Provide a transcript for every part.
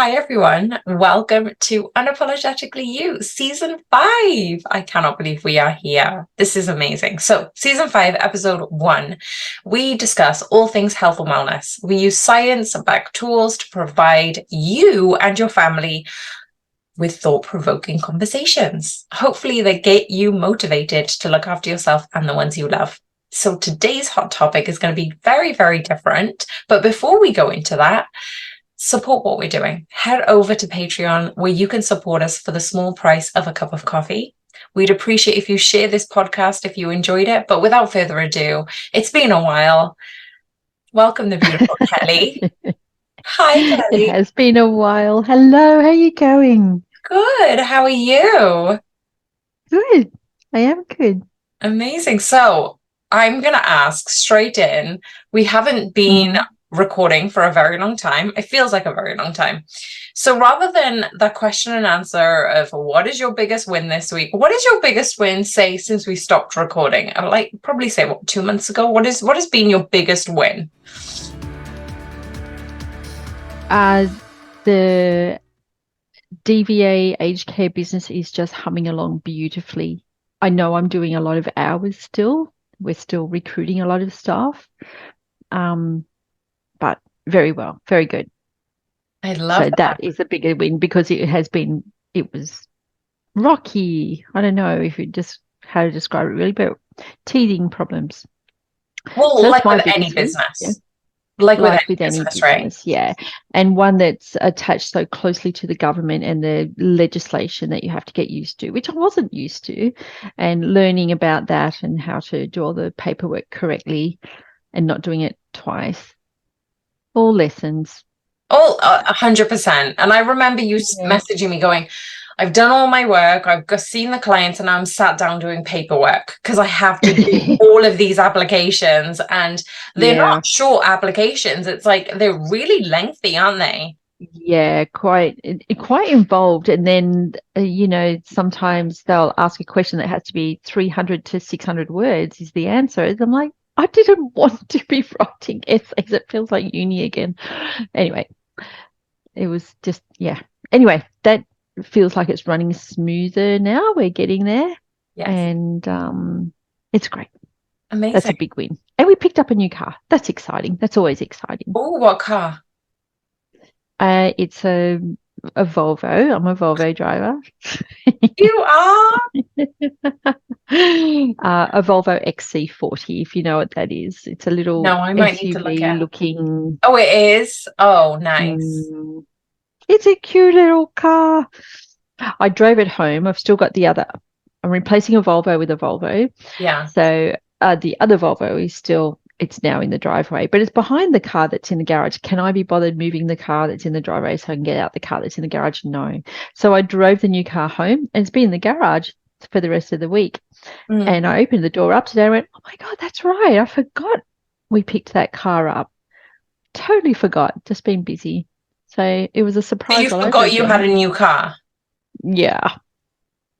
Hi, everyone. Welcome to Unapologetically You, Season 5. I cannot believe we are here. This is amazing. So, Season 5, Episode 1, we discuss all things health and wellness. We use science-backed tools to provide you and your family with thought-provoking conversations. Hopefully, they get you motivated to look after yourself and the ones you love. So, today's hot topic is going to be very, very different. But before we go into that, support what we're doing. Head over to Patreon where you can support us for the small price of a cup of coffee. We'd appreciate if you share this podcast if you enjoyed it. But without further ado, it's been a while. Welcome the beautiful Kelly. Hi, It Kelly. has been a while. Hello, how are you going? Good. How are you? Good. I am good. Amazing. So I'm going to ask straight in. We haven't been Mhm. recording for a very long time. It feels like a very long time. So rather than the question and answer of what is your biggest win this week, what is your biggest win, say, since we stopped recording? I'd like probably say what, 2 months ago. What has been your biggest win? Uh, the DVA aged care business is just humming along beautifully. I know I'm doing a lot of hours still. We're still recruiting a lot of staff. Um, but very well, very good. I love So that. that is a bigger win because it was rocky. I don't know if it just how to describe it really, but teething problems. So Well, that's like my with any biggest win. Yeah. business, like with Like any with any business, right? business, yeah. And one that's attached so closely to the government and the legislation that you have to get used to, which I wasn't used to, and learning about that and how to do all the paperwork correctly and not doing it twice. All lessons. Oh, 100%. And I remember you Yeah. messaging me going, I've done all my work, seen the clients, and I'm sat down doing paperwork because I have to do all of these applications. And they're Yeah. not short applications. It's like they're really lengthy, aren't they? Yeah, quite involved. And then, sometimes they'll ask a question that has to be 300 to 600 words is the answer. And I'm like, I didn't want to be writing essays. It feels like uni again. Anyway, it was just, yeah. Anyway, that feels like it's running smoother now. We're getting there. Yes. And it's great. That's Amazing. a big win. And we picked up a new car. That's exciting. That's always exciting. Oh, what car? It's a Volvo. I'm a Volvo driver. You are? A Volvo XC40, if you know what that is. It's a little No, I might need to look SUV at. looking. Oh, it is. Oh, nice. Mm, it's a cute little car. I drove it home. I've still got the other. I'm replacing a Volvo with a Volvo. Yeah. So the other Volvo is still, it's now in the driveway, but it's behind the car that's in the garage. Can I be bothered moving the car that's in the driveway so I can get out the car that's in the garage? No. So I drove the new car home and it's been in the garage for the rest of the week. Mm. And I opened the door up today and went, oh my God, that's right. I forgot we picked that car up. Totally forgot. Just been busy. So it was a So you surprise all over forgot you had again. a new car. Yeah.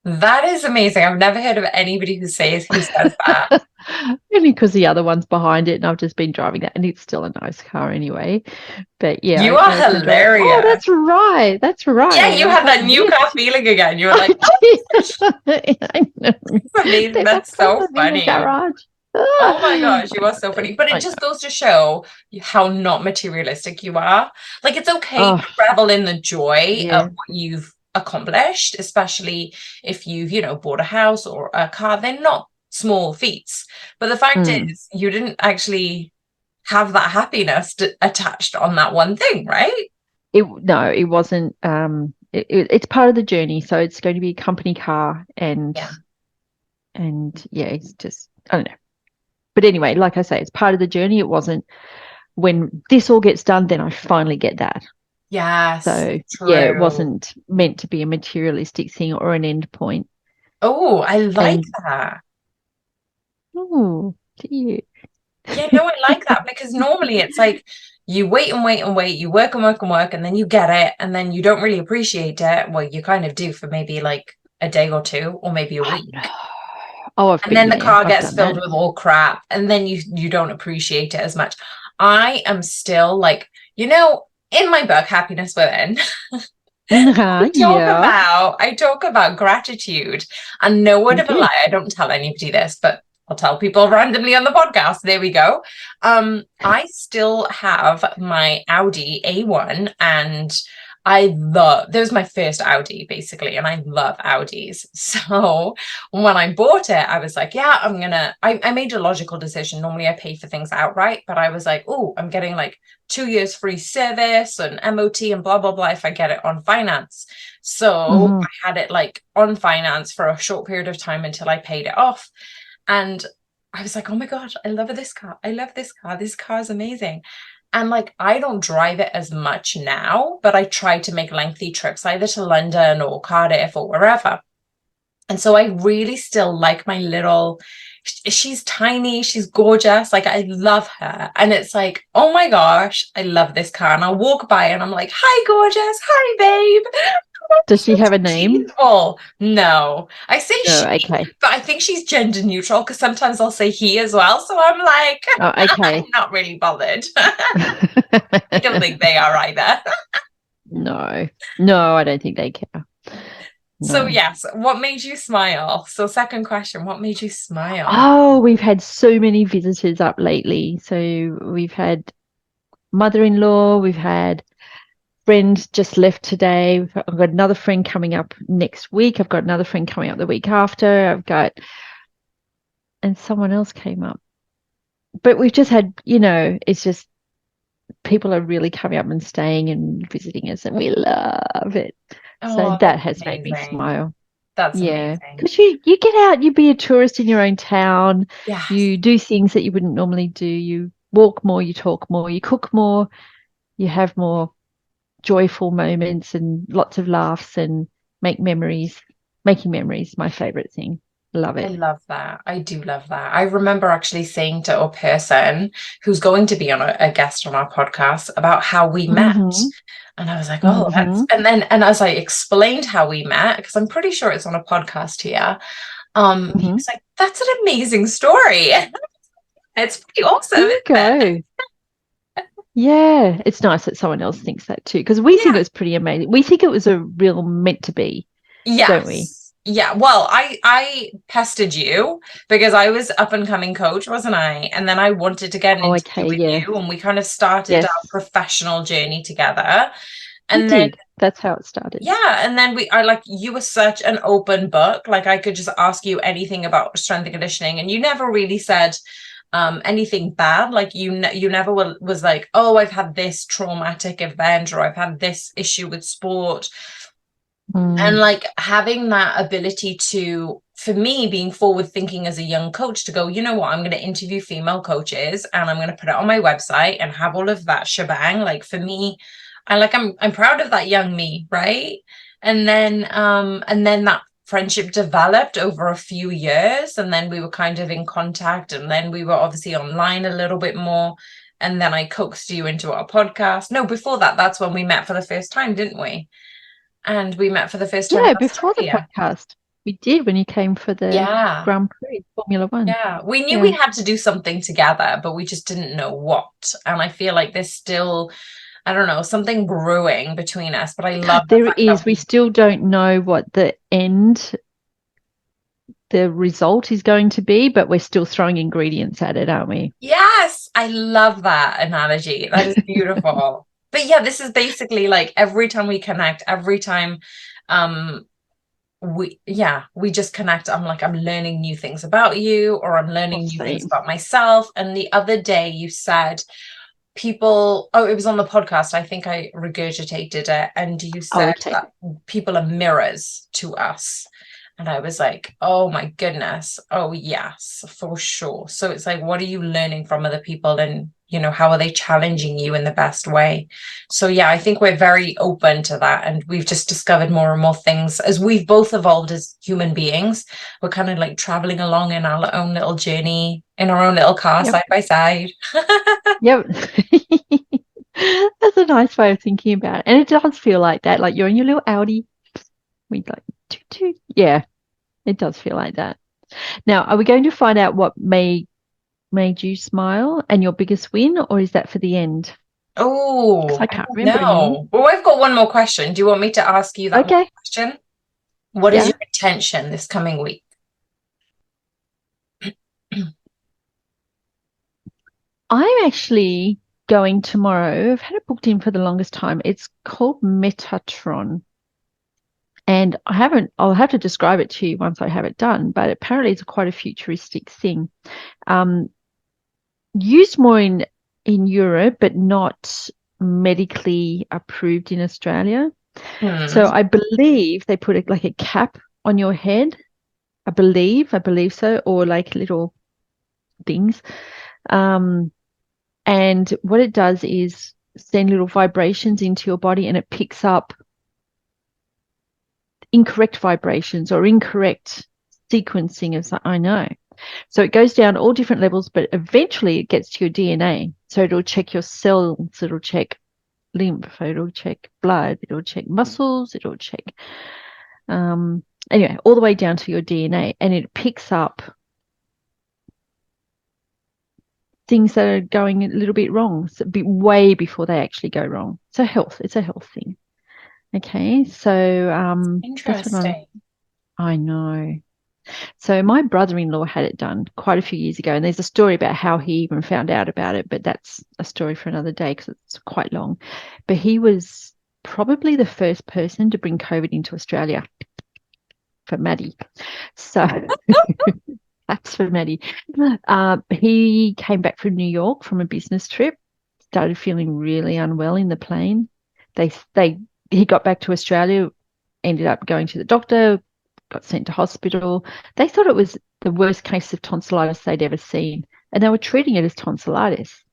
That is amazing. I've never heard of anybody who says that. Only because the other one's behind it and I've just been driving that and it's still a nice car anyway. But yeah, You I are opened the door, went, oh, hilarious. that's right. That's Yeah, right. you I had thought, that new car yes. feeling again. You were like, I oh, did. I know. that's amazing. There's a That's so problem in the funny. garage. Oh my Ah, gosh, you are so funny. But it I just know. goes to show how not materialistic you are. Like, it's okay to Oh, revel in the joy of yeah. what you've accomplished, especially if you've bought a house or a car. They're not small feats. But the fact Mm. is, you didn't actually have that happiness attached on that one thing, right? No, it wasn't. It's part of the journey. So it's going to be a company car Yeah. and yeah, it's just, I don't know. But anyway, like I say, it's part of the journey. It wasn't when this all gets done, then I finally get that. Yes, So yeah, it true. wasn't meant to be a materialistic thing or an end point. Oh, I like And that. oh, dear. Yeah, no, I like that because normally it's like you wait and wait and wait, you work and work and work, and then you get it, and then you don't really appreciate it. Well, you kind of do for maybe like a day or two, or maybe a I know. week. Oh, I've And then been the there. car I've gets done filled that. with all crap, and then you don't appreciate it as much. I am still like, in my book, Happiness Within, Yeah. I talk about gratitude, and no word You of a do. lie, I don't tell anybody this, but I'll tell people randomly on the podcast. There we go. I still have my Audi A1, and that was my first Audi basically, and I love Audis. So when I bought it, I was like, yeah, I made a logical decision. Normally I pay for things outright, but I was like, oh, I'm getting like 2 years free service and MOT and blah blah blah if I get it on finance. So Hmm. I had it like on finance for a short period of time until I paid it off. And I was like, oh my God, I love this car. I love this car. This car is amazing. And like, I don't drive it as much now, but I try to make lengthy trips either to London or Cardiff or wherever. And so I really still like my little, she's tiny, she's gorgeous. Like, I love her. And it's like, oh my gosh, I love this car. And I'll walk by and I'm like, hi, gorgeous. Hi, babe. Does she have a She's name? beautiful. No, I say No. she, Okay. but I think she's gender neutral because sometimes I'll say he as well. So I'm like, Oh, I'm okay. not really bothered. I don't think they are either. No. No, I don't think they care. So, No. yes, what made you smile? So, second question, what made you smile? Oh, we've had so many visitors up lately. So we've had mother-in-law, we've had friend just left today. I've got another friend coming up next week. I've got another friend coming up the week after. And someone else came up. But we've just had, it's just people are really coming up and staying and visiting us, and we love it. So Oh, that that's has made me amazing. smile. That's Yeah, amazing. because you get out, you be a tourist in your own town, Yes, you do things that you wouldn't normally do. You walk more, you talk more, you cook more, you have more joyful moments and lots of laughs and make memories. Making memories, my favorite thing. Love I it. love that. I do love that. I remember actually saying to a person who's going to be on a guest on our podcast about how we met. Hmm. And I was like, oh, that's, Hmm. and as I explained how we met, because I'm pretty sure it's on a podcast here, he Hmm. was like, that's an amazing story. It's pretty awesome, There isn't you it? go. Yeah, it's nice that someone else thinks that too, because we think Yeah. it was pretty amazing. We think it was a real meant to be, don't we? Yes. Yeah. Well, I pestered you because I was up and coming coach, wasn't I? And then I wanted to get an Oh, interview okay, with yeah. you, and we kind of started our Yes, professional journey together. we And then did. That's how it started. yeah, and then I like you were such an open book. Like I could just ask you anything about strength and conditioning, and you never really said anything bad. Like you never was like, oh, I've had this traumatic event or I've had this issue with sport. And Mm, like having that ability to, for me, being forward thinking as a young coach to go, you know what, I'm going to interview female coaches and I'm going to put it on my website and have all of that shebang. Like for me, I'm proud of that young me, right? And then that friendship developed over a few years, and then we were kind of in contact, and then we were obviously online a little bit more. And then I coaxed you into our podcast. No, before that, that's when we met for the first time, didn't we? And we met for the first time in yeah, before the Australia. podcast, we did when you came for the Yeah. Grand Prix Formula One. Yeah. We knew we Yeah, had to do something together, but we just didn't know what. And I feel like there's still, I don't know, something brewing between us. But I love the there fact that is. We we, still don't know what the result is going to be, but we're still throwing ingredients at it, aren't we? yes, I love that analogy. That is beautiful. But yeah, this is basically like every time we connect, every time um we just connect, I'm learning new things about you, or I'm Oh, learning new things same. about myself. And the other day you said people, oh, it was on the podcast, I think I regurgitated it, and you Oh, said okay. that people are mirrors to us. And I was like, oh my goodness, oh yes, for sure. So it's like, what are you learning from other people, and how are they challenging you in the best way? So yeah, I think we're very open to that, and we've just discovered more and more things as we've both evolved as human beings. We're kind of like traveling along in our own little journey in our own little car, Yep. side by side. Yep. That's a nice way of thinking about it. And it does feel like that. Like you're in your little Audi. We like toot toot. Yeah, it does feel like that. Now, are we going to find out what made you smile and your biggest win, or is that for the end? Oh, I I can't don't remember anymore. know. Well, I've got one more question. Do you want me to ask you that one Okay. question? What is Yeah. your intention this coming week? I'm actually going tomorrow. I've had it booked in for the longest time. It's called Metatron. And I'll have to describe it to you once I have it done, but apparently it's quite a futuristic thing. Um, Used more in Europe, but not medically approved in Australia. So Hmm. I believe they put like a cap on your head. I believe so, or like little things. Um, and what it does is send little vibrations into your body, and it picks up incorrect vibrations or incorrect sequencing of, I know. So it goes down all different levels, but eventually it gets to your DNA. So it'll check your cells, it'll check lymph, it'll check blood, it'll check muscles, it'll check anyway, all the way down to your DNA, and it picks up things that are going a little bit wrong, so way before they actually go wrong. So it's a health thing. Okay, so that's what Interesting. I know. So my brother-in-law had it done quite a few years ago, and there's a story about how he even found out about it, but that's a story for another day because it's quite long. But he was probably the first person to bring COVID into Australia for Maddie. So that's for Maddie. He came back from New York from a business trip, started feeling really unwell in the plane. They he got back to Australia, ended up going to the doctor, got sent to hospital. They thought it was the worst case of tonsillitis they'd ever seen, and they were treating it as tonsillitis.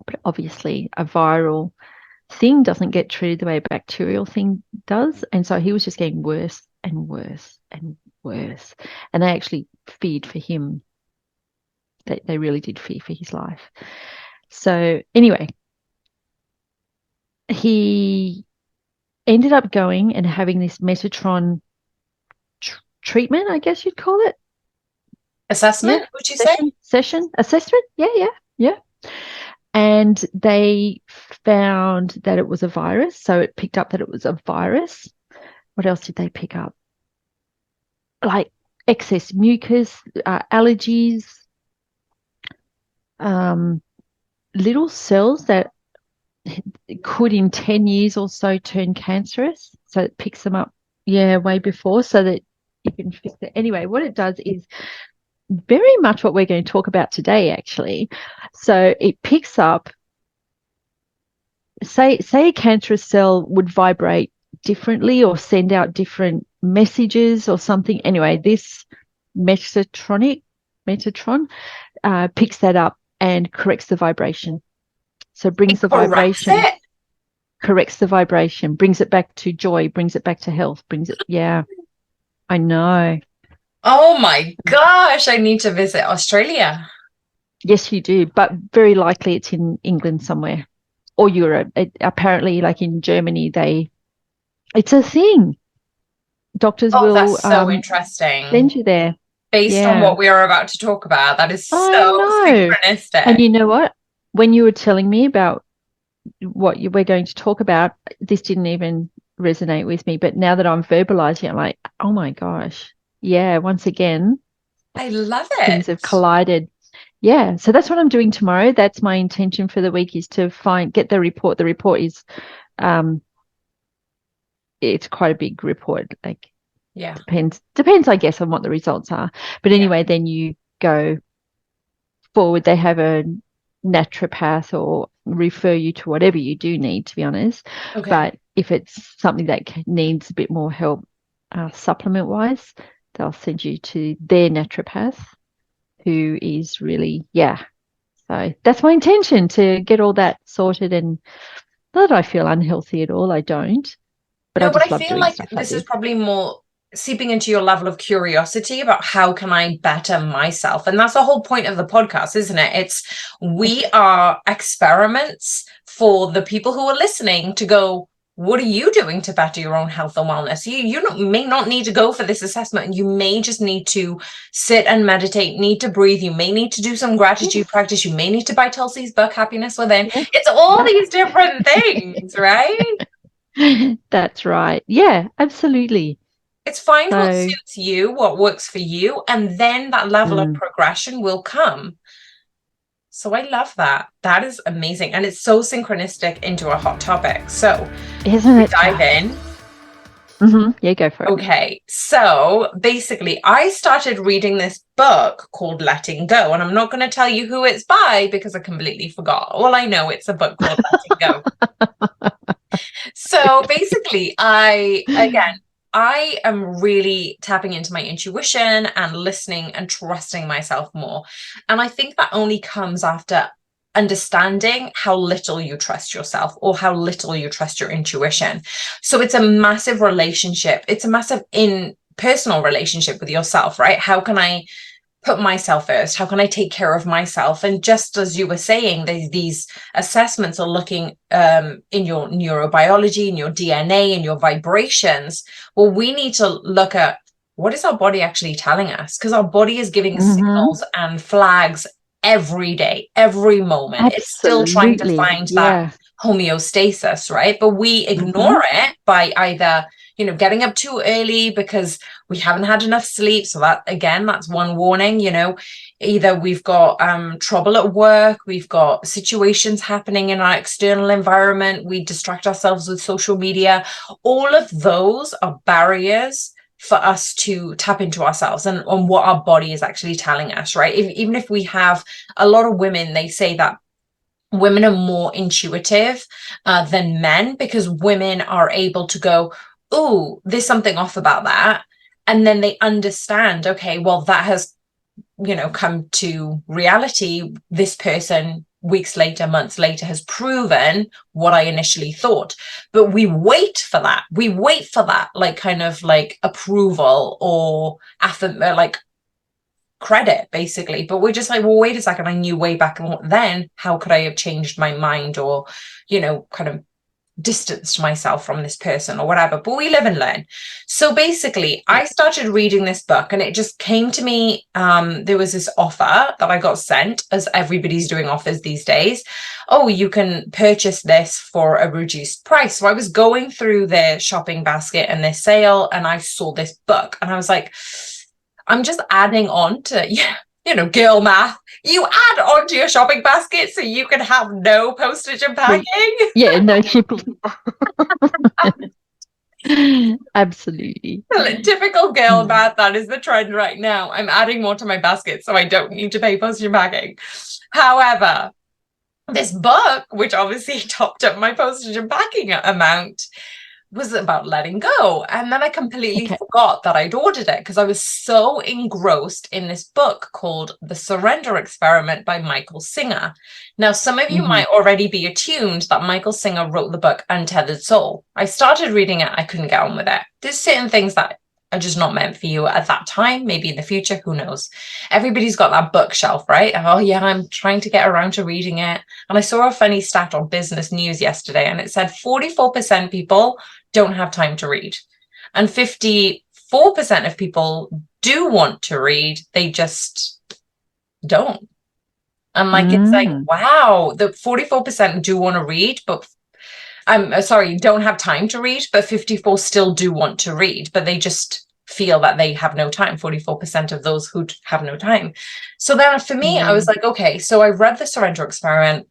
But obviously, a viral thing doesn't get treated the way a bacterial thing does, and so he was just getting worse and worse and worse. And they actually feared for him. They really did fear for his life. So anyway, he ended up going and having this Metatron treatment, I guess you'd call it. Yeah, Assessment, would you say? session assessment. Yeah. And they found that it was a virus. So it picked up that it was a virus. What else did they pick up? Like excess mucus, allergies, um, little cells that could in 10 years or so turn cancerous. So it picks them up, yeah, way before so that you can fix it. Anyway, what it does is very much what we're going to talk about today, actually. So it picks up, say a cancerous cell would vibrate differently or send out different messages or something. Anyway, this Metatron picks that up and corrects the vibration. So brings It the corrects vibration, it. corrects the vibration, brings it back to joy, brings it back to health, brings it, yeah, I know. Oh my gosh, I need to visit Australia. Yes, you do, but very likely it's in England somewhere or Europe. Apparently, like in Germany, it's a thing. Doctors Oh, will that's so interesting. send you there. Based on Yeah, what we are about to talk about, that is I so know. And synchronistic. you know what? When you were telling me about what we're going to talk about, this didn't even resonate with me. But now that I'm verbalizing, I'm like, oh my gosh. Yeah, once again, I love things it. have collided. Yeah, so that's what I'm doing tomorrow. That's my intention for the week is to get the report. The report is um it's quite a big report. Like Yeah, depends I guess on what the results are. But yeah. anyway, then you go forward. They have a naturopath or refer you to whatever you do need, to be honest. Okay. But if it's something that needs a bit more help supplement wise, they'll send you to their naturopath who is really, yeah. So that's my intention to get all that sorted, and not that I feel unhealthy at all. I don't, but I No, but I just love feel doing like stuff like this is this. probably more seeping into your level of curiosity about how can I better myself. And that's the whole point of the podcast, isn't it? It's we Yes. are experiments for the people who are listening to go, what are you doing to better your own health and wellness? May not need to go for this assessment. You may just need to sit and meditate, need to breathe. You may need to do some gratitude practice. You may need to buy Tulsi's book, Happiness Within. Yeah. It's all these different things, right? That's right. Yeah, absolutely. It's find what So, suits you, what works for you, and then that level of mm, progression will come. So I love that. That is amazing. And it's so synchronistic into a hot topic. So isn't we it dive just? in. Yeah, go for it. Okay, so basically, I started reading this book called Letting Go, and I'm not going to tell you who it's by because I completely forgot. All I know, it's a book called Letting Go. So basically, I am really tapping into my intuition and listening and trusting myself more. And I think that only comes after understanding how little you trust yourself or how little you trust your intuition. So it's a massive relationship. It's a massive personal relationship with yourself, right? How can I put myself first? How can I take care of myself? And just as you were saying, these assessments are looking in your neurobiology, in your DNA, in your vibrations. Well, we need to look at what is our body actually telling us? Because our body is giving us signals and flags every day, every moment. It's still trying to Absolutely. find that Yeah. homeostasis, right? But we ignore it by either, getting up too early because we haven't had enough sleep. So that, again, that's one warning. Either we've got trouble at work, we've got situations happening in our external environment, we distract ourselves with social media. All of those are barriers for us to tap into ourselves and on what our body is actually telling us, right? Even if we have a lot of women, they say that women are more intuitive than men, because women are able to go, oh, there's something off about that. And then they understand, okay, well, that has, come to reality. This person weeks later, months later, has proven what I initially thought. But we wait for that. We wait for that, like, kind of like approval or like credit, basically. But we're just like, well, wait a second, I knew way back then. How could I have changed my mind or, kind of distanced myself from this person or whatever? But we live and learn. So basically, Yeah. I started reading this book and it just came to me. There was this offer that I got sent, as everybody's doing offers these days. Oh, you can purchase this for a reduced price. So I was going through their shopping basket and their sale, and I saw this book and I was like, I'm just adding on to, girl math. You add on to your shopping basket so you can have no postage and packing. Yeah, no shipping. Absolutely. Typical girl math. That is the trend right now. I'm adding more to my basket so I don't need to pay postage and packing. However, this book, which obviously topped up my postage and packing amount, was about letting go. And then I completely Okay. forgot that I'd ordered it because I was so engrossed in this book called The Surrender Experiment by Michael Singer. Now, some of you might already be attuned that Michael Singer wrote the book Untethered Soul. I started reading it, I couldn't get on with it. There's certain things that are just not meant for you at that time, maybe in the future, who knows. Everybody's got that bookshelf, right? Oh yeah, I'm trying to get around to reading it. And I saw a funny stat on Business News yesterday, and it said 44% people don't have time to read, and 54% of people do want to read, they just don't. And like, it's like, wow, the 44% do want to read, but I'm sorry, don't have time to read, but 54 still do want to read, but they just feel that they have no time. 44% of those who have no time. So then for me, I was like, okay, so I read The Surrender Experiment.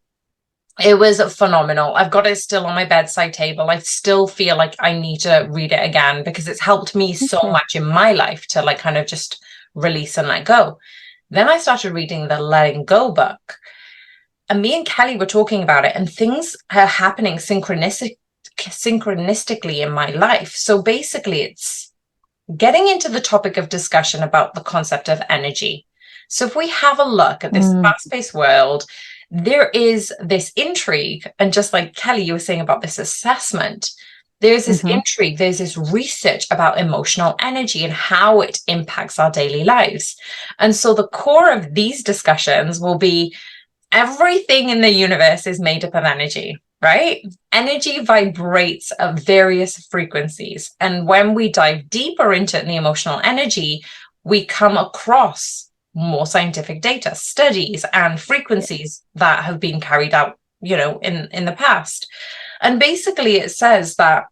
It was phenomenal. I've got it still on my bedside table. I still feel like I need to read it again because it's helped me so much in my life to, like, kind of just release and let go. Then I started reading the Letting Go book. And me and Kelly were talking about it, and things are happening synchronistically in my life. So basically, it's getting into the topic of discussion about the concept of energy. So if we have a look at this fast-paced world, there is this intrigue. And just like Kelly, you were saying about this assessment, there's this intrigue, there's this research about emotional energy and how it impacts our daily lives. And so the core of these discussions will be everything in the universe is made up of energy. right? Energy vibrates at various frequencies. And when we dive deeper into the emotional energy, we come across more scientific data, studies, and frequencies that have been carried out, in the past. And basically, it says that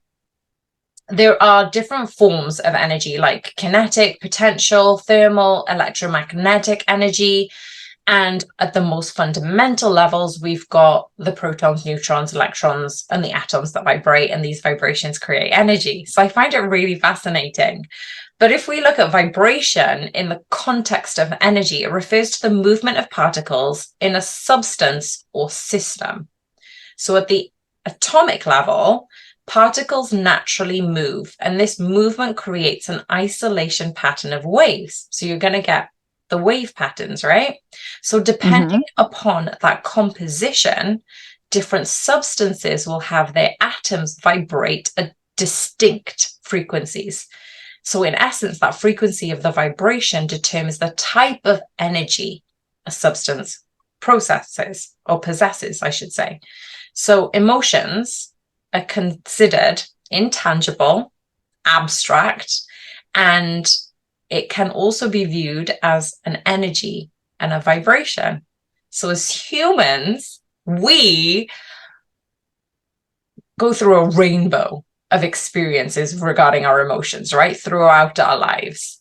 there are different forms of energy, like kinetic, potential, thermal, electromagnetic energy. And at the most fundamental levels, we've got the protons, neutrons, electrons, and the atoms that vibrate, and these vibrations create energy. So I find it really fascinating. But if we look at vibration in the context of energy, it refers to the movement of particles in a substance or system. So at the atomic level, particles naturally move, and this movement creates an isolation pattern of waves. So you're going to get the wave patterns, right? So depending upon that composition, different substances will have their atoms vibrate at distinct frequencies. So in essence, that frequency of the vibration determines the type of energy a substance processes, or possesses, I should say. So emotions are considered intangible, abstract, and it can also be viewed as an energy and a vibration. So as humans, we go through a rainbow of experiences regarding our emotions, right, throughout our lives.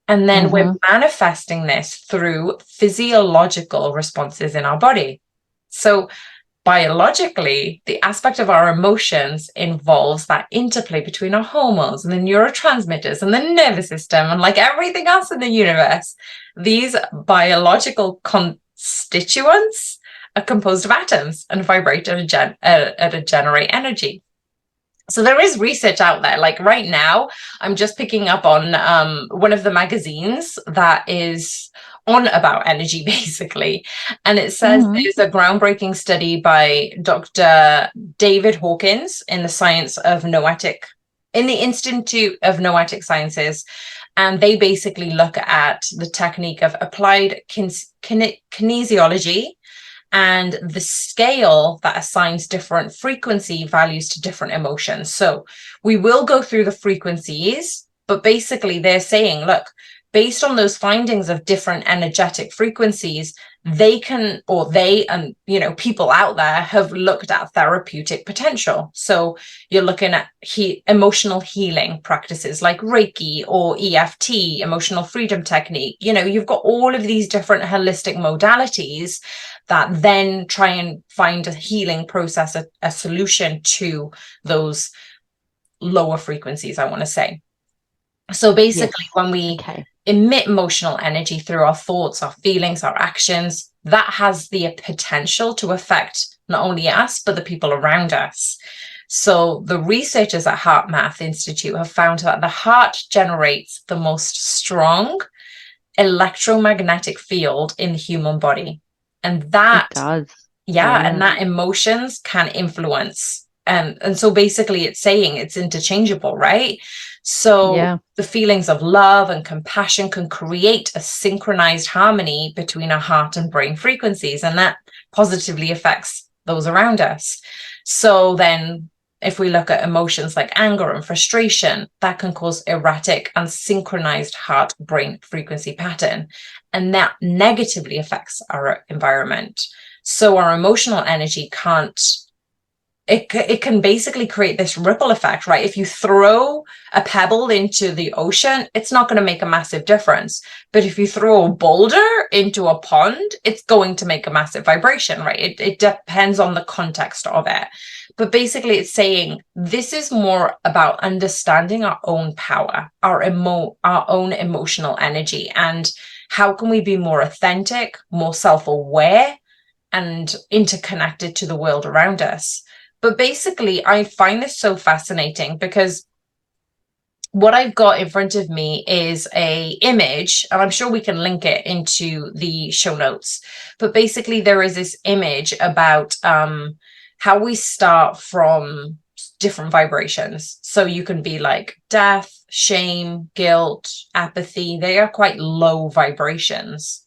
And then we're manifesting this through physiological responses in our body. So biologically, the aspect of our emotions involves that interplay between our hormones and the neurotransmitters and the nervous system and like everything else in the universe. These biological constituents are composed of atoms and vibrate at a generate energy. So there is research out there. Like right now, I'm just picking up on one of the magazines that is on about energy, basically. And it says there's a groundbreaking study by Dr. David Hawkins in the Institute of Noetic Sciences. And they basically look at the technique of applied kinesiology and the scale that assigns different frequency values to different emotions. So we will go through the frequencies, but basically they're saying, look, based on those findings of different energetic frequencies, they can, or they and people out there have looked at therapeutic potential. So you're looking at emotional healing practices like Reiki or EFT, emotional freedom technique. You've got all of these different holistic modalities that then try and find a healing process, a solution to those lower frequencies, I want to say. So basically, when we emit emotional energy through our thoughts, our feelings, our actions, that has the potential to affect not only us, but the people around us. So the researchers at HeartMath Institute have found that the heart generates the most strong electromagnetic field in the human body. And that does. And that emotions can influence. And so basically it's saying it's interchangeable, right? So the feelings of love and compassion can create a synchronized harmony between our heart and brain frequencies, and that positively affects those around us. So then if we look at emotions like anger and frustration, that can cause erratic and synchronized heart-brain frequency pattern, and that negatively affects our environment. So our emotional energy it can basically create this ripple effect, right? If you throw a pebble into the ocean, it's not going to make a massive difference. But if you throw a boulder into a pond, it's going to make a massive vibration, right? It depends on the context of it. But basically it's saying this is more about understanding our own power, our own emotional energy, and how can we be more authentic, more self-aware, and interconnected to the world around us. But basically, I find this so fascinating because what I've got in front of me is a image, and I'm sure we can link it into the show notes. But basically, there is this image about how we start from different vibrations. So you can be like death, shame, guilt, apathy. They are quite low vibrations.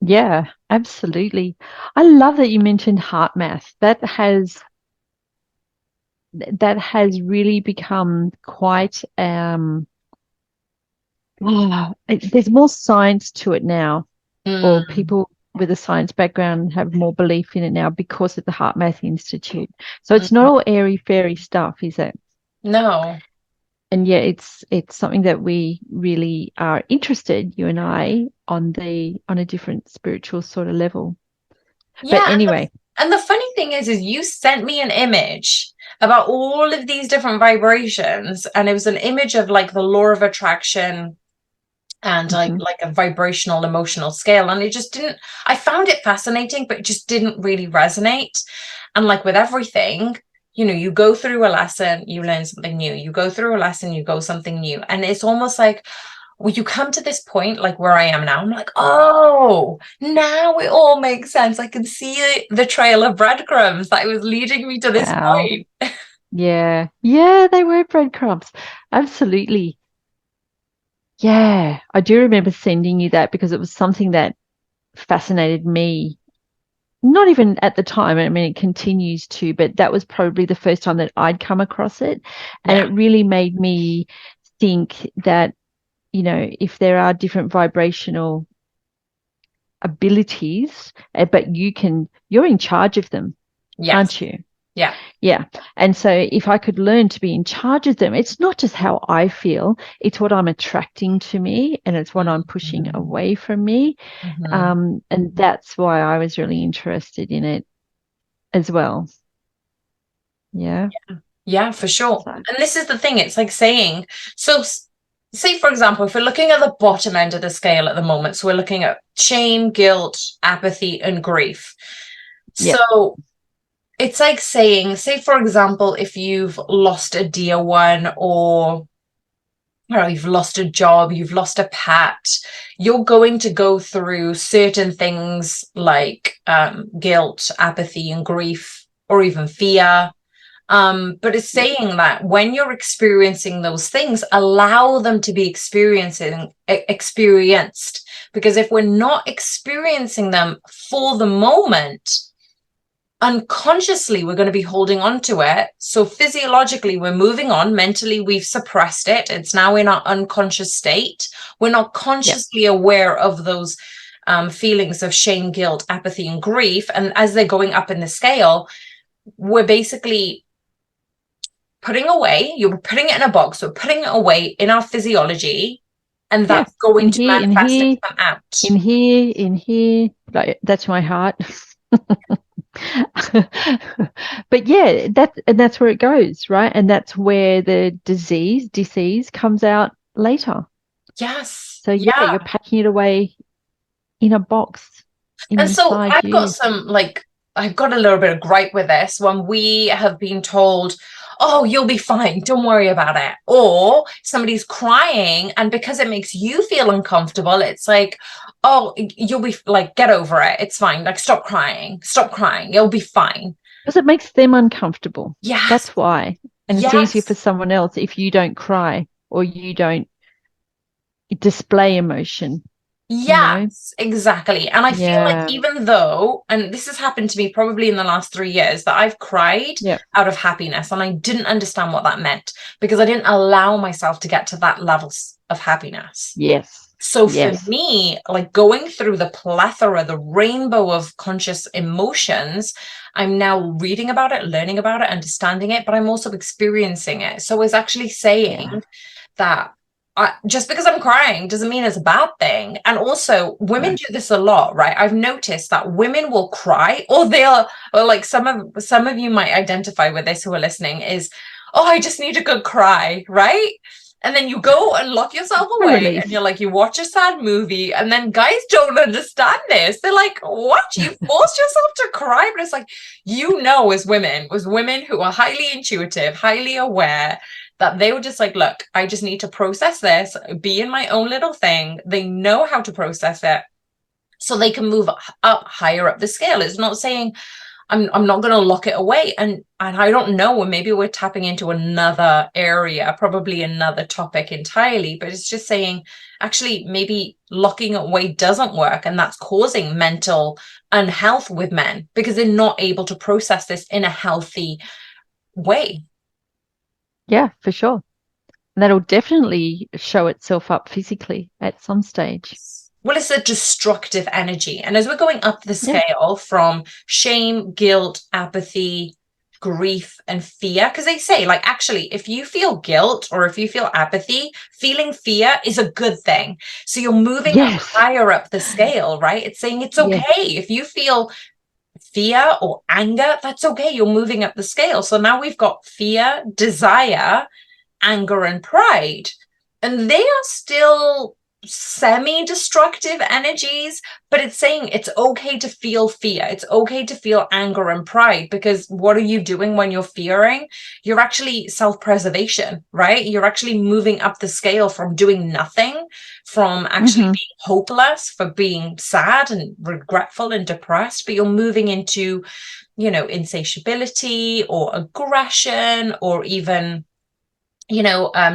Yeah, Absolutely. I love that you mentioned heart math. That has really become quite there's more science to it now, or Mm, people with a science background have more belief in it now because of the Heart Math Institute. So it's not mhm. all airy fairy stuff, is it? No. And yeah, it's something that we really are interested, you and I, on a different spiritual sort of level. But Yeah, anyway, and the funny thing is you sent me an image about all of these different vibrations, and it was an image of like the law of attraction and mhm, like a vibrational emotional scale, and it just didn't. I found it fascinating, but it just didn't really resonate. And like with everything, you go through a lesson, you learn something new. You go through a lesson, you go something new, and it's almost like when you come to this point, like where I am now, I'm like, oh, now it all makes sense. I can see the trail of breadcrumbs that was leading me to this wow, point. yeah, yeah, they were breadcrumbs. Absolutely. Yeah, I do remember sending you that because it was something that fascinated me. Not even at the time, I mean, it continues to, but that was probably the first time that I'd come across it. And Yeah. it really made me think that, if there are different vibrational abilities, but you're in charge of them, Yes. aren't you? Yeah. Yeah. And so if I could learn to be in charge of them, it's not just how I feel, it's what I'm attracting to me and it's what I'm pushing Mhm. away from me. Mhm. And that's why I was really interested in it as well. Yeah. Yeah, for sure. So, And this is the thing, it's like saying, so say, for example, if we're looking at the bottom end of the scale at the moment, so we're looking at shame, guilt, apathy, and grief. yeah. So it's like saying, say, for example, if you've lost a dear one, or you've lost a job, you've lost a pet, you're going to go through certain things like guilt, apathy, and grief, or even fear. But it's Yeah. saying that when you're experiencing those things, allow them to be experienced. Because if we're not experiencing them for the moment, unconsciously we're going to be holding on to it. So physiologically, we're moving on. Mentally, we've suppressed it. It's now in our unconscious state. We're not Yeah. consciously aware of those feelings of shame, guilt, apathy, and grief. And as they're going up in the scale, we're basically you're putting it in a box, we're putting it away in our physiology, and Yeah. that's going In to here, in manifest and here, come out. in here, in here. Like, that's my heart. But yeah, that's where it goes, right? And that's where the disease comes out later. Yes. So yeah, Yeah. you're packing it away in a box And so inside you. I've got a little bit of gripe with this when we have been told, oh, you'll be fine, don't worry about it. Or somebody's crying, and because it makes you feel uncomfortable, it's like, oh, you'll be like, get over it. It's fine. Like, stop crying. You'll be fine. Because it makes them uncomfortable. Yes. That's why. And it's easier for Yes. someone else if you don't cry or you don't display emotion, you know? Yes, exactly. And I feel like Yeah. even though, and this has happened to me probably in the last 3 years, that I've cried Yeah. out of happiness and I didn't understand what that meant because I didn't allow myself to get to that level of happiness. Yes. So for Yes. me, like going through the plethora, the rainbow of conscious emotions, I'm now reading about it, learning about it, understanding it, but I'm also experiencing it. So it's actually saying Yeah. that just because I'm crying doesn't mean it's a bad thing. And also, women No. do this a lot, right? I've noticed that women will cry, or like some of you might identify with this who are listening is, oh, I just need a good cry, right? And then you go and lock yourself A away, and release. you watch a sad movie, and then guys don't understand this. They're like, what? You forced yourself to cry? But it's like, as women who are highly intuitive, highly aware, that they were just like, look, I just need to process this, be in my own little thing. They know how to process it so they can move up higher up the scale. It's not saying, I'm not going to lock it away. And I don't know, maybe we're tapping into another area, probably another topic entirely, but it's just saying, actually, maybe locking it away doesn't work. And that's causing mental unhealth with men because they're not able to process this in a healthy way. Yeah, for sure. And that'll definitely show itself up physically at some stage. Well, it's a destructive energy. And as we're going up the Yeah. scale from shame, guilt, apathy, grief, and fear, because they say, like, actually, if you feel guilt or if you feel apathy, feeling fear is a good thing. So you're moving up Yes. higher up the scale, right? It's saying it's Yeah. okay. If you feel fear or anger, that's okay. You're moving up the scale. So now we've got fear, desire, anger, and pride. And they are still semi-destructive energies, but it's saying it's okay to feel fear. It's okay to feel anger and pride, because what are you doing when you're fearing? You're actually self-preservation, right? You're actually moving up the scale from doing nothing, from actually Hmm. being hopeless, for being sad and regretful and depressed, but you're moving into, insatiability or aggression, or even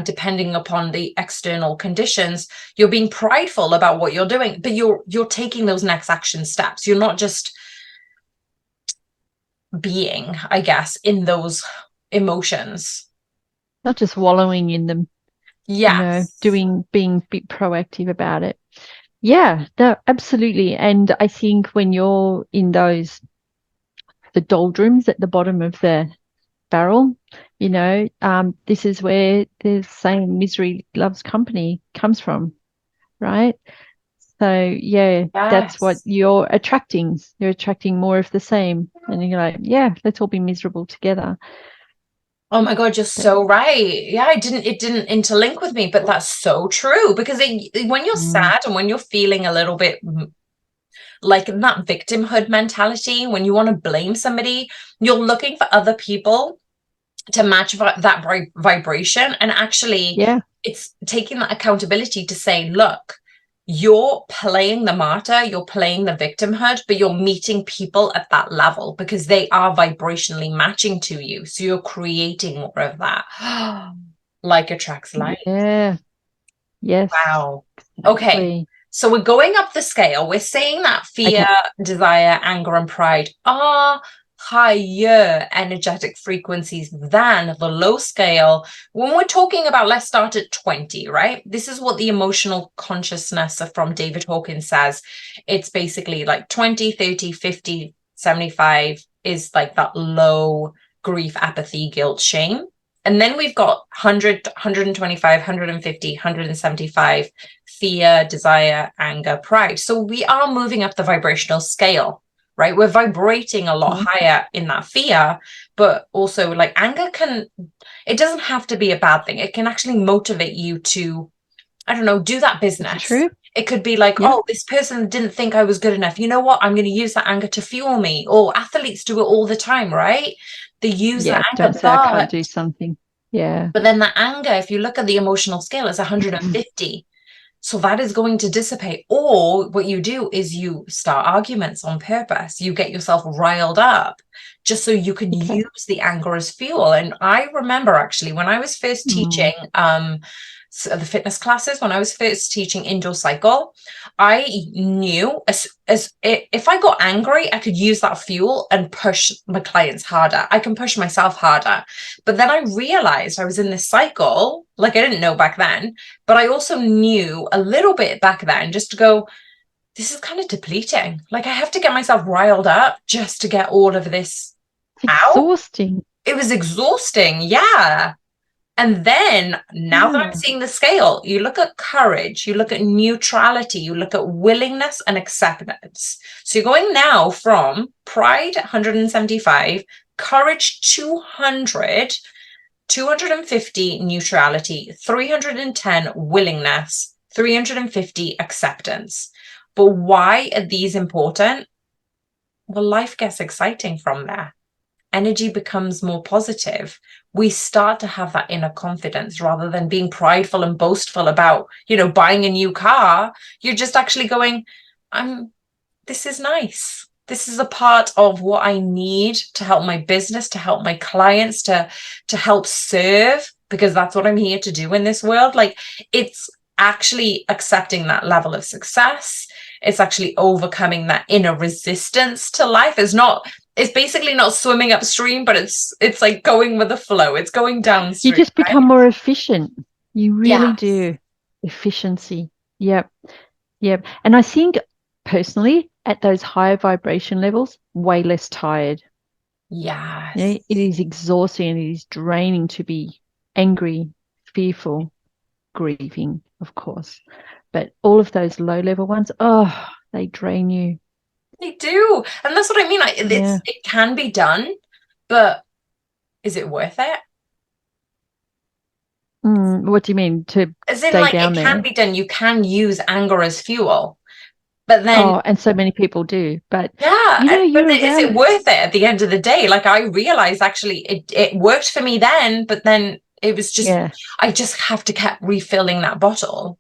depending upon the external conditions, you're being prideful about what you're doing, but you're taking those next action steps. You're not just being, I guess, in those emotions. Not just wallowing in them, Yes. being a bit proactive about it. Yeah, no, absolutely. And I think when you're in the doldrums at the bottom of the barrel, this is where the saying misery loves company comes from, right? So yeah, that's what Yes. you're attracting. You're attracting more of the same. And you're like, yeah, let's all be miserable together. Oh my God, you're But so right. Yeah, it didn't interlink with me, but that's so true, because when you're mm, sad and when you're feeling a little bit like that victimhood mentality, when you want to blame somebody, you're looking for other people to match that vibration. And actually, yeah, it's taking that accountability to say, look, you're playing the martyr, you're playing the victimhood, but you're meeting people at that level because they are vibrationally matching to you. So you're creating more of that. Like attracts like. yeah, yes, Wow. Okay. exactly. So we're going up the scale. We're saying that fear, Okay. desire, anger, and pride are higher energetic frequencies than the low scale. When we're talking about, let's start at 20, right? This is what the emotional consciousness from David Hawkins says. It's basically like 20, 30, 50, 75 is like that low grief, apathy, guilt, shame. And then we've got 100, 125, 150, 175, fear, desire, anger, pride. So we are moving up the vibrational scale, right? We're vibrating a lot Mhm. higher in that fear, but also like anger it doesn't have to be a bad thing. It can actually motivate you to, I don't know, do that It's business. true. It could be like, Yeah. oh, this person didn't think I was good enough. You know what? I'm going to use that anger to fuel me. Or athletes do it all the time, right? They use the Yeah. anger, Don't say I can't do something. Yeah. but then that anger, if you look at the emotional scale, is 150. So that is going to dissipate. Or what you do is you start arguments on purpose. You get yourself riled up just so you can Okay. use the anger as fuel. And I remember actually when I was first Mm. teaching the fitness classes, when I was first teaching indoor cycle, I knew if I got angry, I could use that fuel and push my clients harder. I can push myself harder. But then I realized I was in this cycle, like I didn't know back then, but I also knew a little bit back then just to go, this is kind of depleting. Like I have to get myself riled up just to get all of this It's out. exhausting. It was exhausting. Yeah. And then now that I'm Yeah. seeing the scale, you look at courage, you look at neutrality, you look at willingness and acceptance. So you're going now from pride 175, courage 200, 250 neutrality, 310 willingness, 350 acceptance. But why are these important? Well, life gets exciting from there. Energy becomes more positive. We start to have that inner confidence rather than being prideful and boastful about, buying a new car. You're just actually going, I'm this is nice. this is a part of what I need to help my business, to help my clients, to help serve, because that's what I'm here to do in this world. Like, it's actually accepting that level of success. It's actually overcoming that inner resistance to life. It's basically not swimming upstream, but it's like going with the flow. It's going You downstream, just become right? more efficient. You really Yes. do. Efficiency. Yep. Yep. And I think personally, at those higher vibration levels, way less tired. You Yes. know, it is exhausting and it is draining to be angry, fearful, grieving, of course. But all of those low level ones, oh, they drain you. They do. And that's what I mean. Yeah. It can be done, but is it worth it? What do you mean to As in, stay like, it down can there? be done. You can use anger as fuel, but then, Oh, and so many people do. But yeah, but you're is it around. worth it at the end of the day? Like, I realized actually it worked for me then, but then it was just, Yeah. I just have to keep refilling that bottle.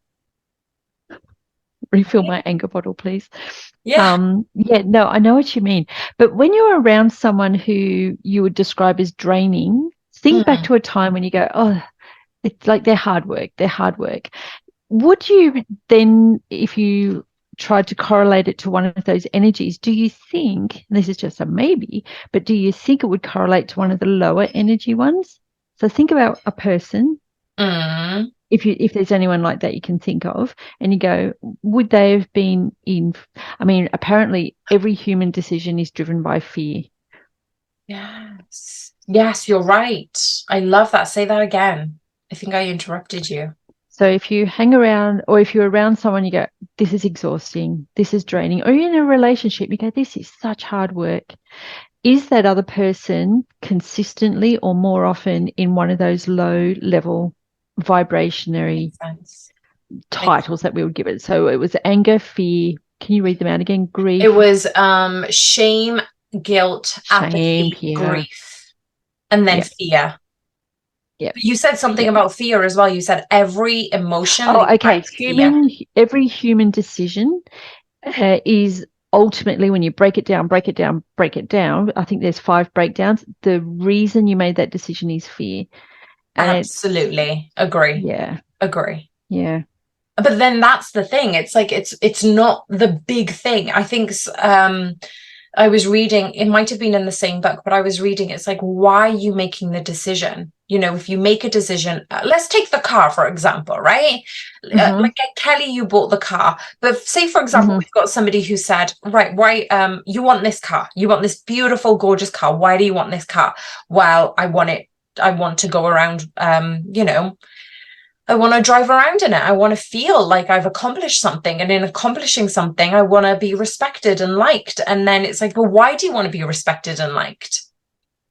Refill my anger bottle, please. Yeah. Yeah, no, I know what you mean. But when you're around someone who you would describe as draining, think back Mm, to a time when you go, oh, it's like they're hard work, they're hard work. Would you then, if you tried to correlate it to one of those energies, do you think, and this is just a maybe, but do you think it would correlate to one of the lower energy ones? So think about a person, mm, if there's anyone like that you can think of, and you go, would they have been in, I mean, apparently every human decision is driven by fear. yes. Yes, you're right. I love that. Say that again. I think I interrupted you. So if you hang around or if you're around someone, you go, this is exhausting, this is draining, or you're in a relationship, you go, this is such hard work. Is that other person consistently or more often in one of those low level vibrationary Makes sense. Makes titles that we would give it? So it was anger, fear. Can you read them out again? It Grief, was shame, guilt, shame. apathy, Yeah. grief, and then Yeah. fear. Yeah. But you said something Yeah. about fear as well. You said every emotion Oh, leads okay. back to fear. Every human decision is ultimately, when you break it down, break it down, break it down. I think there's five breakdowns. The reason you made that decision is fear. And it's, Absolutely. Agree. yeah, Agree. yeah. But then that's the thing. It's like it's not the big thing. I think I was reading, it might have been in the same book, but I was reading, it's like, why are you making the decision? You know, if you make a decision, let's take the car, for example, right? Mm-hmm. Like Kelly, you bought the car, but say, for example, Mm-hmm. we've got somebody who said, right, why, you want this car, you want this beautiful, gorgeous car. Why do you want this car? Well, I want to go around, I want to drive around in it. I want to feel like I've accomplished something. And in accomplishing something, I want to be respected and liked. And then it's like, well, why do you want to be respected and liked?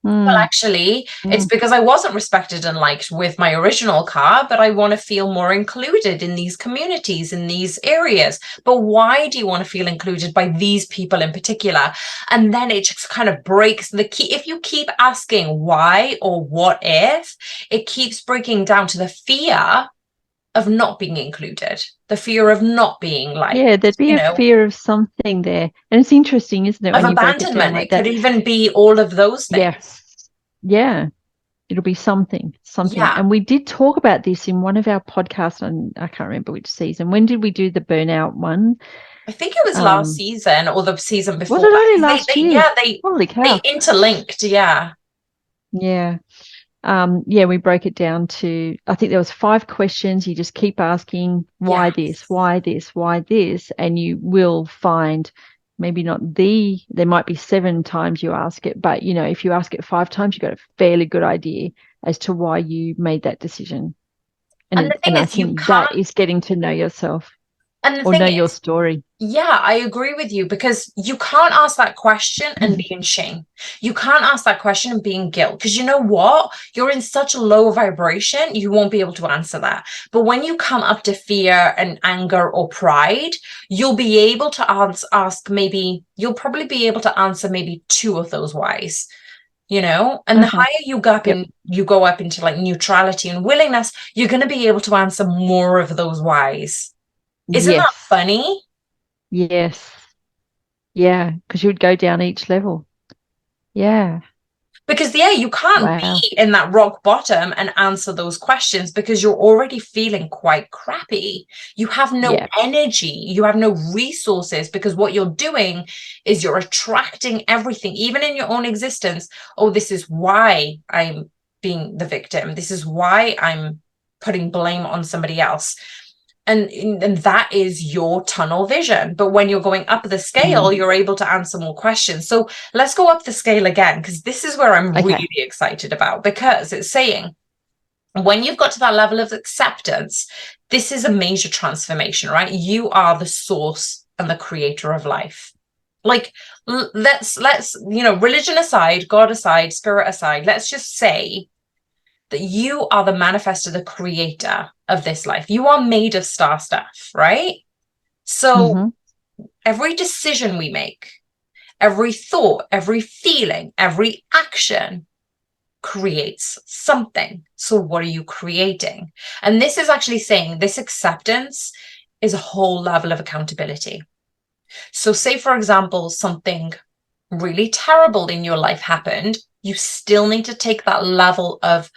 Well, Mm, actually, it's mm. because I wasn't respected and liked with my original car, but I want to feel more included in these communities, in these areas. But why do you want to feel included by these people in particular? And then it just kind of breaks the key. If you keep asking why or what if, it keeps breaking down to the fear of not being included, the fear of not being Yeah, liked, there'd be a fear of something there. And it's interesting, isn't it, of when you break it down abandonment. like It could that? even be all of those Yeah. things. Yeah. It'll be something, something. Yeah. And we did talk about this in one of our podcasts, and I can't remember which season. When did we do the burnout one? I think it was last Um, season or the season was before it that. only 'Cause last they year? yeah, Holy they cow. interlinked. Yeah. Yeah. Yeah, we broke it down to, I think there was five questions. You just keep asking why this, Yes. why this, why this, and you will find maybe not there might be seven times you ask it, but if you ask it five times, you've got a fairly good idea as to why you made that decision. And the And thing I is, you think that can't. is getting to know yourself And the or thing know your is, story. yeah, I agree with you because you can't ask that question and be in shame. You can't ask that question and be in guilt because you know what? You're in such a low vibration, you won't be able to answer that. But when you come up to fear and anger or pride, you'll be able to you'll probably be able to answer maybe two of those whys. And the Uh-huh. higher you go up Yep. into like neutrality and willingness, you're going to be able to answer more of those whys. Isn't that Yes. funny? Yes. Yeah, because you would go down each level. Yeah. Because yeah, you can't Wow. be in that rock bottom and answer those questions because you're already feeling quite crappy. You have no Yeah. energy, you have no resources, because what you're doing is you're attracting everything, even in your own existence. Oh, this is why I'm being the victim. This is why I'm putting blame on somebody else. And that is your tunnel vision. But when you're going up the scale, Mm. you're able to answer more questions. So let's go up the scale again, because this is where I'm Okay. really excited about, because it's saying when you've got to that level of acceptance, this is a major transformation, right? You are the source and the creator of life. Like, let's religion aside, God aside, spirit aside, let's just say that you are the manifestor, the creator of this life. You are made of star stuff, right? So Mm-hmm. every decision we make, every thought, every feeling, every action creates something. So what are you creating? And this is actually saying this acceptance is a whole level of accountability. So say, for example, something really terrible in your life happened, you still need to take that level of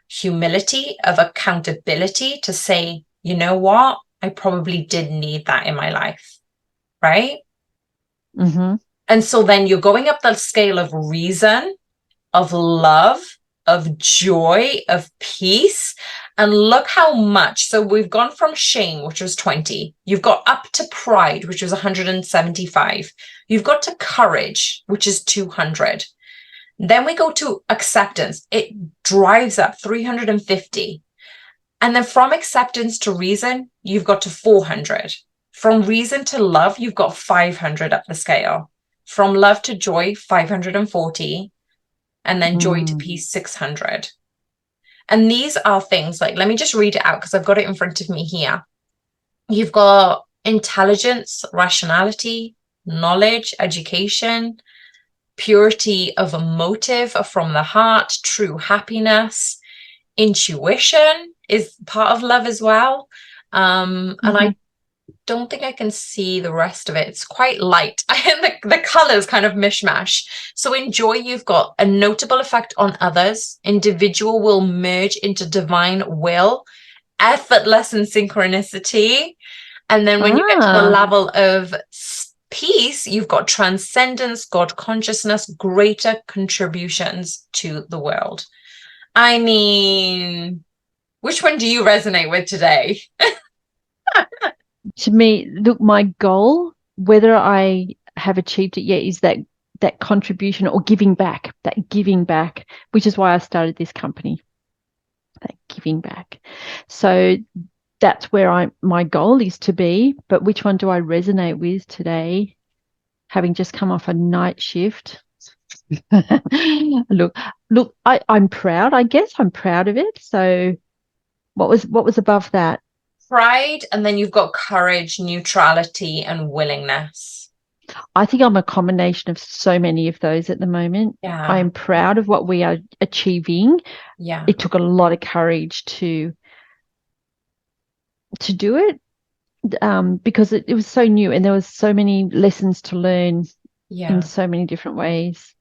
humility, of accountability to say, you know what? I probably did need that in my life, right? Mm-hmm. And so then you're going up the scale of reason, of love, of joy, of peace. And look how much. So we've gone from shame, which was 20. You've got up to pride, which was 175. You've got to courage, which is 200. Then we go to acceptance. It drives up 350. And then from acceptance to reason, you've got to 400. From reason to love, you've got 500 up the scale. From love to joy, 540. And then joy to Mm. peace, 600. And these are things like, let me just read it out because I've got it in front of me here. You've got intelligence, rationality, knowledge, education, purity of a motive from the heart, true happiness, intuition is part of love as well. And Mm-hmm. I don't think I can see the rest of it. It's quite light. The colors kind of mishmash. So in joy, you've got a notable effect on others. Individual will merge into divine will, effortless and synchronicity. And then when you get to the Ah, level of peace, you've got transcendence, God consciousness, greater contributions to the world. I mean, which one do you resonate with today? to me, look, my goal, whether I have achieved it yet, is that contribution or that giving back, which is why I started this company, that giving back. So that's where my goal is to be. But which one do I resonate with today? Having just come off a night shift. look, I'm proud. I guess I'm proud of it. So what was above that? Pride, and then you've got courage, neutrality, and willingness. I think I'm a combination of so many of those at the moment. I Yeah, am proud of what we are achieving. yeah, It took a lot of courage to do it, because it was so new and there was so many lessons to learn in yeah, so many different ways.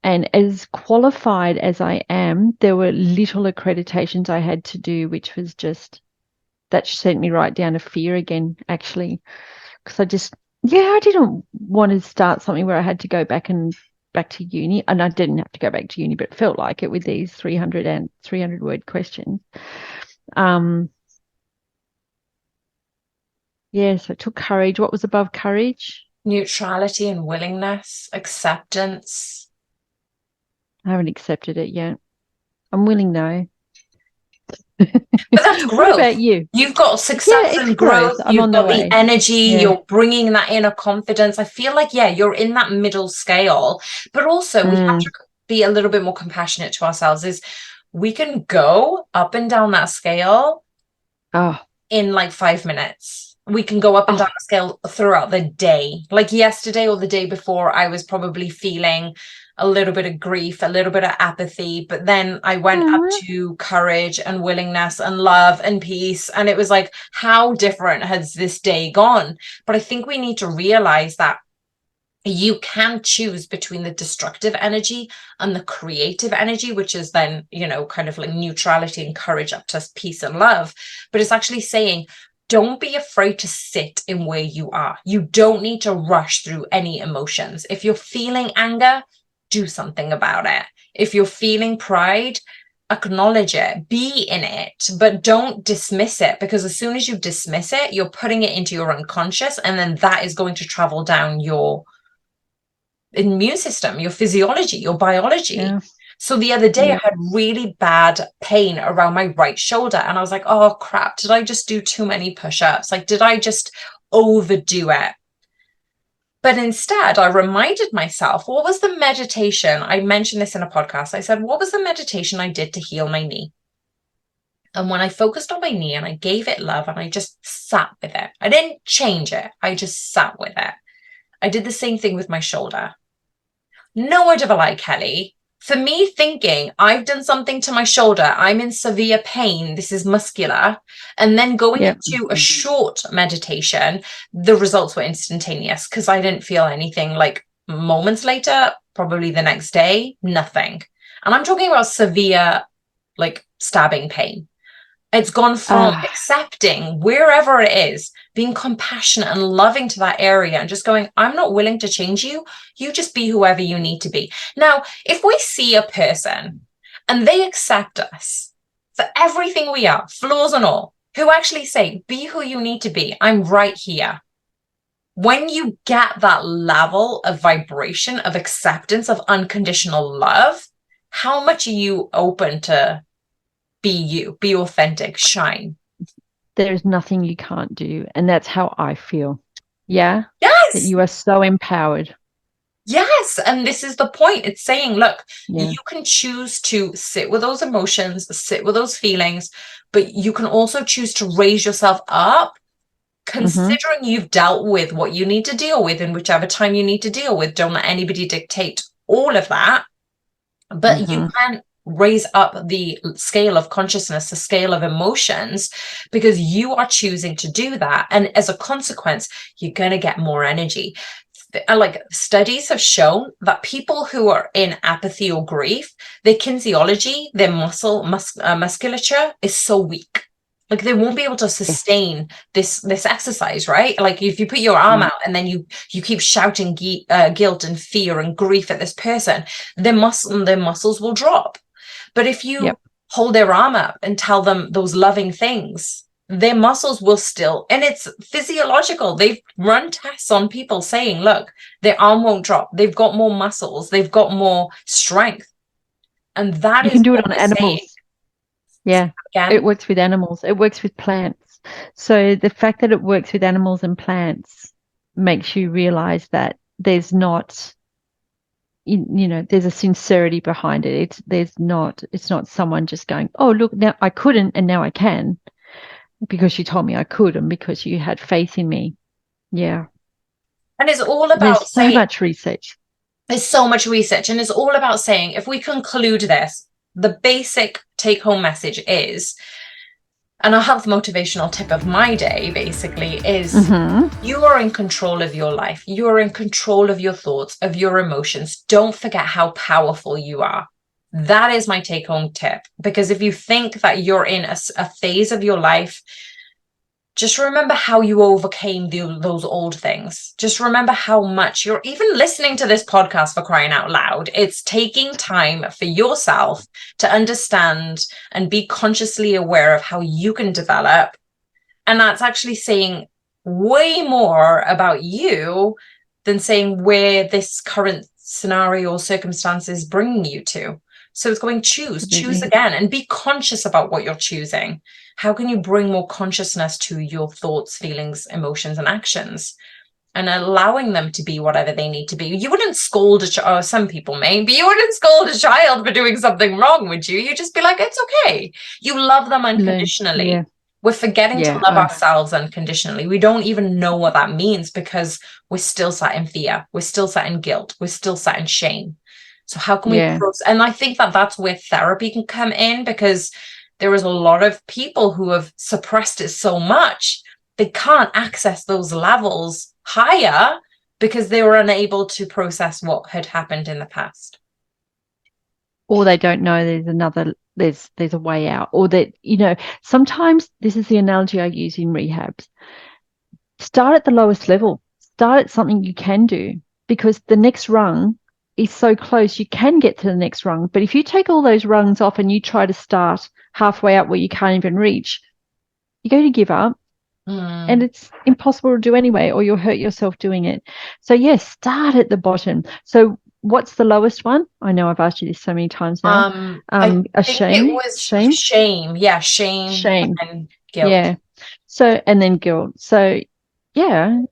And as qualified as I am, there were little accreditations I had to do, which was just that sent me right down to fear again, actually, because I didn't want to start something where I had to go back to uni, and I didn't have to go back to uni, but it felt like it with these 300 word questions. Um, yeah, so it took courage. What was above courage? neutrality and willingness, acceptance. I haven't accepted it yet. I'm willing though. But that's What growth. about you? You've got Yeah, success it's and growth. growth. I'm You've on the got the way. energy. Yeah. You're bringing that inner confidence. I feel like, yeah, you're in that middle scale. But also, we have to Mm. be a little bit more compassionate to ourselves. Is we can go up and down that scale Oh, in like 5 minutes. We can go up and down oh. the scale throughout the day. Like yesterday or the day before, I was probably feeling a little bit of grief, a little bit of apathy, but then I went up Mm. to courage and willingness and love and peace. And it was like, how different has this day gone? But I think we need to realize that you can choose between the destructive energy and the creative energy, which is then, kind of like neutrality and courage up to peace and love. But it's actually saying, don't be afraid to sit in where you are. You don't need to rush through any emotions. If you're feeling anger, do something about it. If you're feeling pride, acknowledge it, be in it, but don't dismiss it, because as soon as you dismiss it, you're putting it into your unconscious, and then that is going to travel down your immune system, your physiology, your biology. Yeah. So the other day I Yep. had really bad pain around my right shoulder, and I was like, oh crap, did I just do too many push-ups? Like, did I just overdo it? But instead, I reminded myself, what was the meditation? I mentioned this in a podcast. I said, what was the meditation I did to heal my knee? And when I focused on my knee and I gave it love and I just sat with it, I didn't change it. I just sat with it. I did the same thing with my shoulder. No word of a lie, Kelly. For me, thinking I've done something to my shoulder, I'm in severe pain, this is muscular, and then going Yep. into a short meditation, the results were instantaneous because I didn't feel anything. Like moments later, probably the next day, nothing. And I'm talking about severe, like stabbing pain. It's gone from accepting wherever it is, being compassionate and loving to that area and just going, I'm not willing to change you. You just be whoever you need to be. Now, if we see a person and they accept us for everything we are, flaws and all, who actually say, be who you need to be, I'm right here. When you get that level of vibration, of acceptance, of unconditional love, how much are you open to be you, be authentic, shine? There's nothing you can't do. And that's how I feel. Yeah. That Yes. you are so empowered. Yes. And this is the point. It's saying, look, Yeah. you can choose to sit with those emotions, sit with those feelings, but you can also choose to raise yourself up, Mm-hmm. considering you've dealt with what you need to deal with in whichever time you need to deal with. Don't let anybody dictate all of that. But you Mm-hmm. can raise up the scale of consciousness, the scale of emotions, because you are choosing to do that. And as a consequence, you're going to get more energy. Like studies have shown that people who are in apathy or grief, their kinesiology, their musculature is so weak. Like they won't be able to Yes. sustain this exercise, right? Like if you put your arm Mm. out and then you keep shouting guilt and fear and grief at this person, their muscles will drop. But if you Yep. hold their arm up and tell them those loving things, their muscles will still, and it's physiological. They've run tests on people saying, look, their arm won't drop. They've got more muscles. They've got more strength. And that You is can do it what on we're saying. animals. Yeah. It Again, works with animals. It works with plants. So the fact that it works with animals and plants makes you realize that there's not, there's a sincerity behind it. It's not someone just going, oh, look, now I couldn't and now I can because you told me I could and because you had faith in me. Yeah. and it's all about There's so saying, much research. there's so much research, and it's all about saying, if we conclude this, the basic take home message is, and a health motivational tip of my day basically is, Mm-hmm. you are in control of your life. You are in control of your thoughts, of your emotions. Don't forget how powerful you are. That is my take home tip. Because if you think that you're in a phase of your life, just remember how you overcame those old things. Just remember how much you're even listening to this podcast, for crying out loud. It's taking time for yourself to understand and be consciously aware of how you can develop. And that's actually saying way more about you than saying where this current scenario or circumstance is bringing you to. So it's going, choose Absolutely. again, and be conscious about what you're choosing. How can you bring more consciousness to your thoughts, feelings, emotions, and actions, and allowing them to be whatever they need to be? You wouldn't scold a child, or some people may, but you wouldn't scold a child for doing something wrong, would you? You just be like, it's okay. You love them Learn. unconditionally. Yeah. We're forgetting to Yeah. love ourselves unconditionally. We don't even know what that means because we're still sat in fear. We're still sat in guilt. We're still sat in shame. So how can we Yeah. process? And I think that that's where therapy can come in, because there is a lot of people who have suppressed it so much, they can't access those levels higher because they were unable to process what had happened in the past. Or they don't know there's a way out, or that, sometimes this is the analogy I use in rehabs. Start at the lowest level. Start at something you can do, because the next rung is so close. You can get to the next rung. But if you take all those rungs off and you try to start halfway up where you can't even reach, you're going to give up. And it's impossible to do anyway, or you'll hurt yourself doing it. So yes, start at the bottom. So what's the lowest one? I know I've asked you this so many times now. I think Shame. it was shame. Yeah, shame and guilt. Yeah. So, and then guilt. So yeah,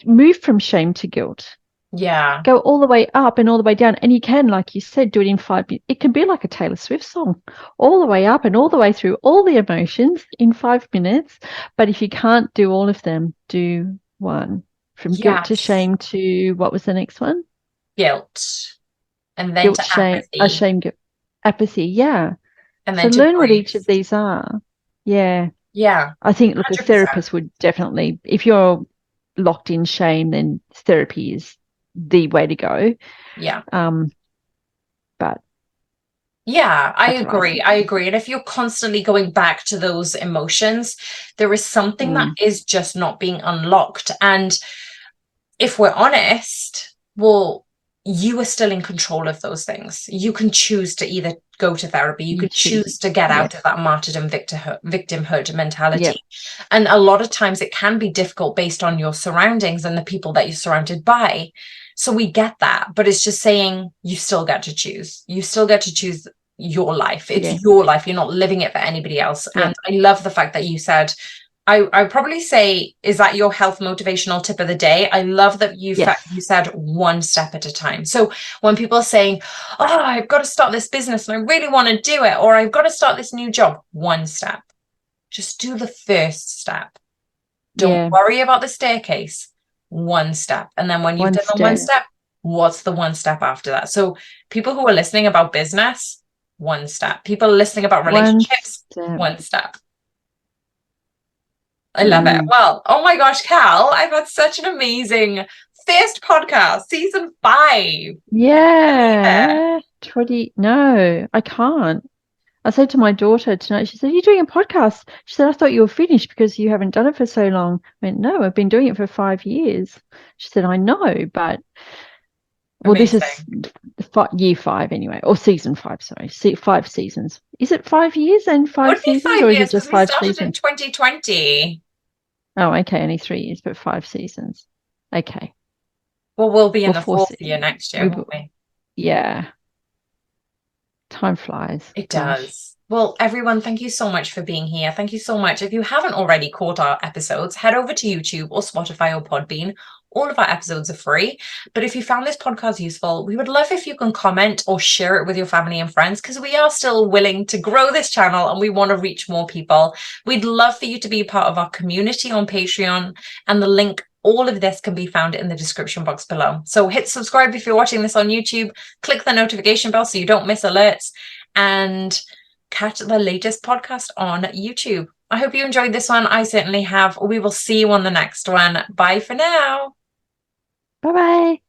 move from shame to guilt. Yeah. Go all the way up and all the way down. And you can, like you said, do it in 5 minutes. It can be like a Taylor Swift song, all the way up and all the way through all the emotions in 5 minutes. But if you can't do all of them, do one. From guilt to shame to, what was the next one? Guilt. And then Guilt, to shame, apathy. shame, guilt, apathy. Yeah. And So then to learn what grief. each of these are. Yeah. Yeah. I think, look, a 100%. therapist would definitely, if you're locked in shame, then therapy is the way to go. Yeah. But yeah, I that's what I agree. think. I agree. And if you're constantly going back to those emotions, there is something that is just not being unlocked. And if we're honest, well, you are still in control of those things. You can choose to either go to therapy, you can choose to get out of that martyrdom victimhood mentality. And a lot of times it can be difficult based on your surroundings and the people that you're surrounded by. So we get that, but it's just saying you still get to choose. You still get to choose your life. It's your life. You're not living it for anybody else. And I love the fact that you said, I probably say, is that your health motivational tip of the day? I love that you said one step at a time. So when people are saying, oh, I've got to start this business and I really want to do it, or I've got to start this new job, one step. Just do the first step. Don't worry about the staircase. One step. And then when you've done the one step, what's the one step after that? So people who are listening about business, one step. People listening about relationships, one step. I love it. Well, oh my gosh, Cal, I've had such an amazing first podcast, season 5. Yeah. 20. No, I can't. I said to my daughter tonight, she said, "You're doing a podcast." She said, "I thought you were finished because you haven't done it for so long." I went, "No, I've been doing it for 5 years." She said, "I know, but..." Well, this is year 5 anyway, or season 5, sorry. 5 seasons. Is it 5 years and 5 seasons, or is it just 5 seasons? In 2020. Oh, okay, only 3 years, but 5 seasons. Okay. Well, we'll be in the 4th year next year, won't we? Yeah. Time flies. It does. Well, everyone, thank you so much for being here. Thank you so much. If you haven't already caught our episodes, head over to YouTube or Spotify or Podbean. All of our episodes are free. But if you found this podcast useful, we would love if you can comment or share it with your family and friends, because we are still willing to grow this channel and we want to reach more people. We'd love for you to be a part of our community on Patreon, and the link, all of this can be found in the description box below. So hit subscribe if you're watching this on YouTube, click the notification bell so you don't miss alerts, and catch the latest podcast on YouTube. I hope you enjoyed this one. I certainly have. We will see you on the next one. Bye for now. Bye-bye.